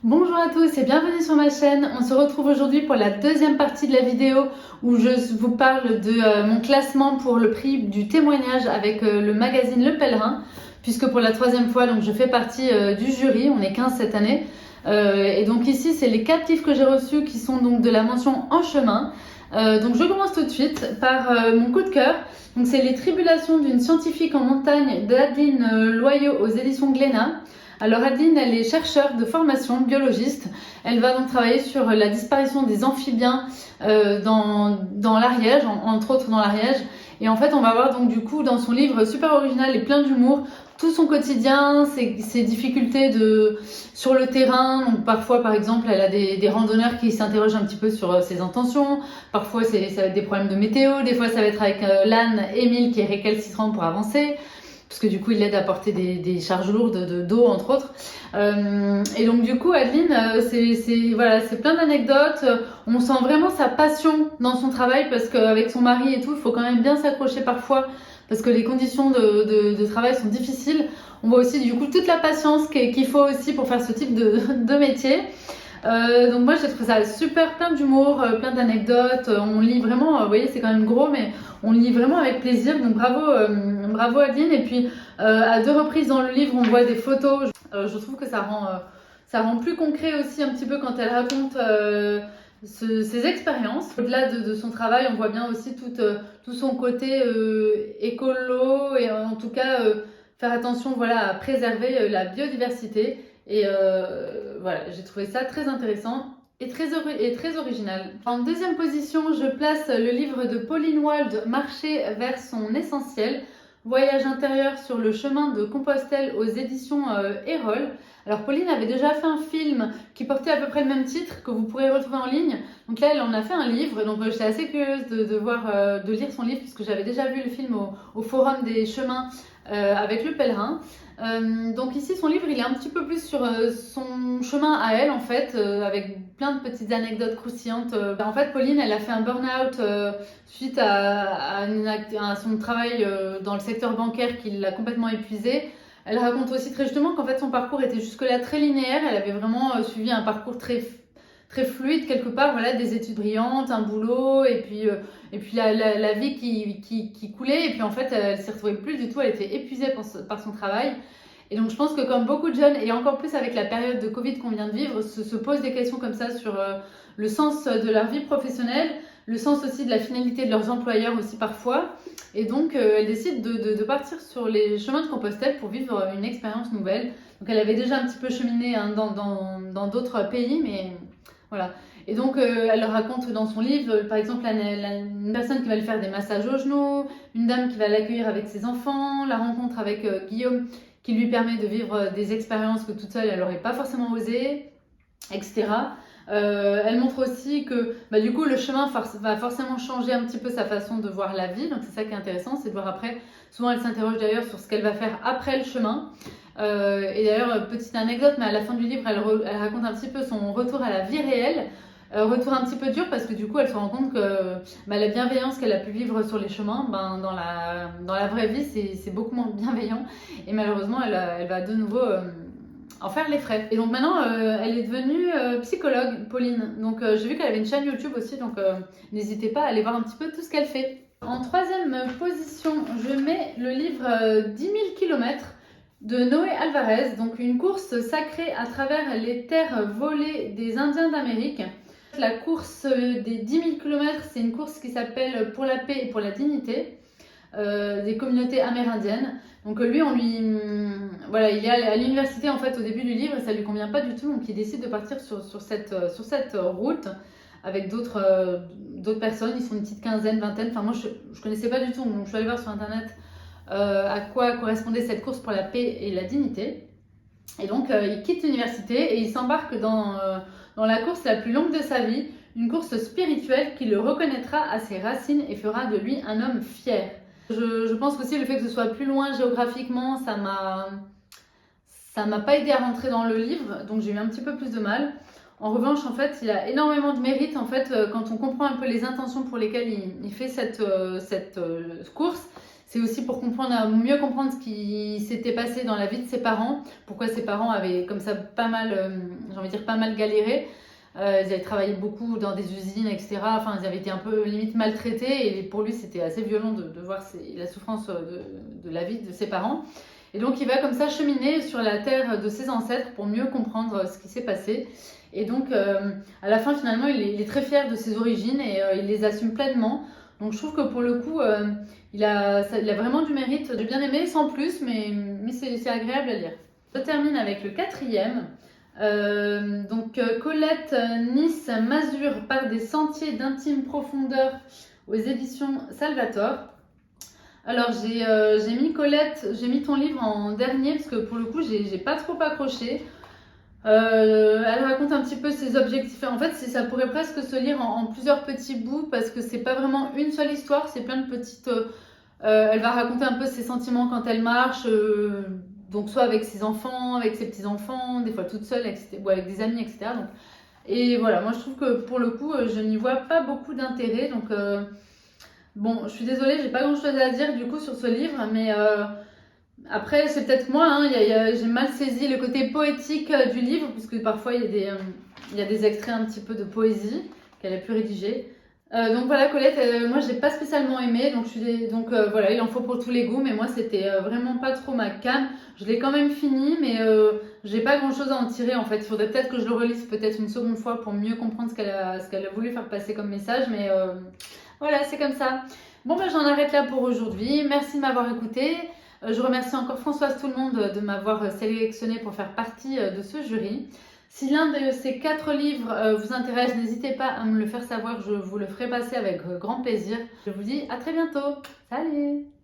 Bonjour à tous et bienvenue sur ma chaîne. On se retrouve aujourd'hui pour la deuxième partie de la vidéo où je vous parle de mon classement pour le prix du témoignage avec le magazine Le Pèlerin, puisque pour la troisième fois donc je fais partie du jury, on est 15 cette année. Et donc ici c'est les 4 livres que j'ai reçus qui sont donc de la mention en chemin. Donc je commence tout de suite par mon coup de cœur. Donc c'est Les Tribulations d'une scientifique en montagne d'Adeline Loyot aux éditions Glénat. Alors Adeline, elle est chercheure de formation, biologiste. Elle va donc travailler sur la disparition des amphibiens dans l'Ariège, entre autres dans l'Ariège. Et en fait, on va voir donc du coup dans son livre super original et plein d'humour, tout son quotidien, ses difficultés sur le terrain. Donc parfois, par exemple, elle a des randonneurs qui s'interrogent un petit peu sur ses intentions. Parfois, ça va être des problèmes de météo. Des fois, ça va être avec l'âne Émile qui est récalcitrant pour avancer, parce que du coup il l'aide à porter des charges lourdes d'eau entre autres. Et donc du coup Adeline, c'est plein d'anecdotes. On sent vraiment sa passion dans son travail, parce qu'avec son mari et tout, il faut quand même bien s'accrocher parfois, parce que les conditions de travail sont difficiles. On voit aussi du coup toute la patience qu'il faut aussi pour faire ce type de métier. Donc moi j'ai trouvé ça super, plein d'humour, plein d'anecdotes. On lit vraiment, vous voyez c'est quand même gros, mais on lit vraiment avec plaisir. Donc bravo Adeline. Et puis à 2 reprises dans le livre on voit des photos. Je trouve que ça rend plus concret aussi un petit peu quand elle raconte ses expériences. Au-delà de son travail, on voit bien aussi tout son côté écolo, et en tout cas faire attention à préserver la biodiversité. Et voilà, j'ai trouvé ça très intéressant et très original. En deuxième position, je place le livre de Pauline Wald, Marcher vers son essentiel, voyage intérieur sur le chemin de Compostelle aux éditions Erol. Alors Pauline avait déjà fait un film qui portait à peu près le même titre, que vous pourrez retrouver en ligne. Donc là, elle en a fait un livre, donc j'étais assez curieuse de lire son livre, puisque j'avais déjà vu le film au Forum des chemins avec Le Pèlerin. Donc ici son livre il est un petit peu plus sur son chemin à elle en fait, avec plein de petites anecdotes croustillantes. En fait Pauline elle a fait un burn-out suite à son travail dans le secteur bancaire qui l'a complètement épuisée. Elle raconte aussi très justement qu'en fait son parcours était jusque-là très linéaire. Elle avait vraiment suivi un parcours très fluide quelque part, voilà, des études brillantes, un boulot, et puis la vie qui coulait. Et puis en fait elle s'y retrouvait plus du tout, elle était épuisée par son travail. Et donc je pense que comme beaucoup de jeunes, et encore plus avec la période de Covid qu'on vient de vivre, se posent des questions comme ça sur le sens de leur vie professionnelle, le sens aussi de la finalité de leurs employeurs aussi parfois. Et donc elle décide de partir sur les chemins de Compostelle pour vivre une expérience nouvelle. Donc elle avait déjà un petit peu cheminé dans d'autres pays, mais voilà. Et donc elle raconte dans son livre, par exemple, une personne qui va lui faire des massages aux genoux, une dame qui va l'accueillir avec ses enfants, la rencontre avec Guillaume qui lui permet de vivre des expériences que toute seule elle n'aurait pas forcément osé, etc. Elle montre aussi que du coup le chemin va forcément changer un petit peu sa façon de voir la vie. Donc c'est ça qui est intéressant, c'est de voir après. Souvent elle s'interroge d'ailleurs sur ce qu'elle va faire après le chemin. Et d'ailleurs, petite anecdote, mais à la fin du livre, elle raconte un petit peu son retour à la vie réelle. Retour un petit peu dur, parce que du coup elle se rend compte que la bienveillance qu'elle a pu vivre sur les chemins, dans la vraie vie c'est beaucoup moins bienveillant, et malheureusement elle va de nouveau en faire les frais. Et donc maintenant elle est devenue psychologue, Pauline. Donc j'ai vu qu'elle avait une chaîne YouTube aussi, donc n'hésitez pas à aller voir un petit peu tout ce qu'elle fait. En troisième position, je mets le livre 10 000 km de Noé Alvarez, donc une course sacrée à travers les terres volées des Indiens d'Amérique. La course des 10 000 km, c'est une course qui s'appelle Pour la paix et pour la dignité des communautés amérindiennes. Donc lui, il est à l'université en fait au début du livre et ça lui convient pas du tout, donc il décide de partir sur cette route avec d'autres personnes. Ils sont une petite quinzaine, vingtaine. Enfin moi je connaissais pas du tout, donc je suis allée voir sur internet à quoi correspondait cette course pour la paix et la dignité. Et donc il quitte l'université et il s'embarque dans la course la plus longue de sa vie, une course spirituelle qui le reconnaîtra à ses racines et fera de lui un homme fier. Je pense qu'aussi le fait que ce soit plus loin géographiquement, ça m'a pas aidé à rentrer dans le livre, donc j'ai eu un petit peu plus de mal. En revanche, en fait, il a énormément de mérite, en fait, quand on comprend un peu les intentions pour lesquelles il fait cette course. C'est aussi pour mieux comprendre ce qui s'était passé dans la vie de ses parents, pourquoi ses parents avaient comme ça pas mal, j'ai envie de dire pas mal galéré. Ils avaient travaillé beaucoup dans des usines, etc. Enfin, ils avaient été un peu limite maltraités et pour lui, c'était assez violent de voir la souffrance de la vie de ses parents. Et donc, il va comme ça cheminer sur la terre de ses ancêtres pour mieux comprendre ce qui s'est passé. Et donc, à la fin, finalement, il est très fier de ses origines et il les assume pleinement. Donc, je trouve que pour le coup, il a vraiment du mérite. J'ai bien aimé, sans plus, mais c'est agréable à lire. Je termine avec le quatrième. Colette Nice Mazur par des sentiers d'intime profondeur aux éditions Salvator. Alors j'ai mis Colette, j'ai mis ton livre en dernier parce que pour le coup j'ai pas trop accroché. Elle raconte un petit peu ses objectifs. En fait, ça pourrait presque se lire en plusieurs petits bouts parce que c'est pas vraiment une seule histoire, c'est plein de petites. Elle va raconter un peu ses sentiments quand elle marche. Donc soit avec ses enfants, avec ses petits-enfants, des fois toute seule, ou avec des amis, etc. Donc, et voilà, moi je trouve que pour le coup, je n'y vois pas beaucoup d'intérêt. Donc bon, je suis désolée, j'ai pas grand-chose à dire du coup sur ce livre, mais après c'est peut-être moi, hein, j'ai mal saisi le côté poétique du livre, puisque parfois il y a des extraits un petit peu de poésie qu'elle a pu rédiger. Donc voilà, Colette, moi j'ai pas spécialement aimé, donc voilà, il en faut pour tous les goûts, mais moi c'était vraiment pas trop ma came. Je l'ai quand même fini, mais j'ai pas grand chose à en tirer en fait. Il faudrait peut-être que je le relise peut-être une seconde fois pour mieux comprendre ce qu'elle a voulu faire passer comme message, mais voilà, c'est comme ça. Bon, ben j'en arrête là pour aujourd'hui. Merci de m'avoir écouté. Je remercie encore Françoise Tout le monde de m'avoir sélectionné pour faire partie de ce jury. Si l'un de ces 4 livres vous intéresse, n'hésitez pas à me le faire savoir, je vous le ferai passer avec grand plaisir. Je vous dis à très bientôt. Salut!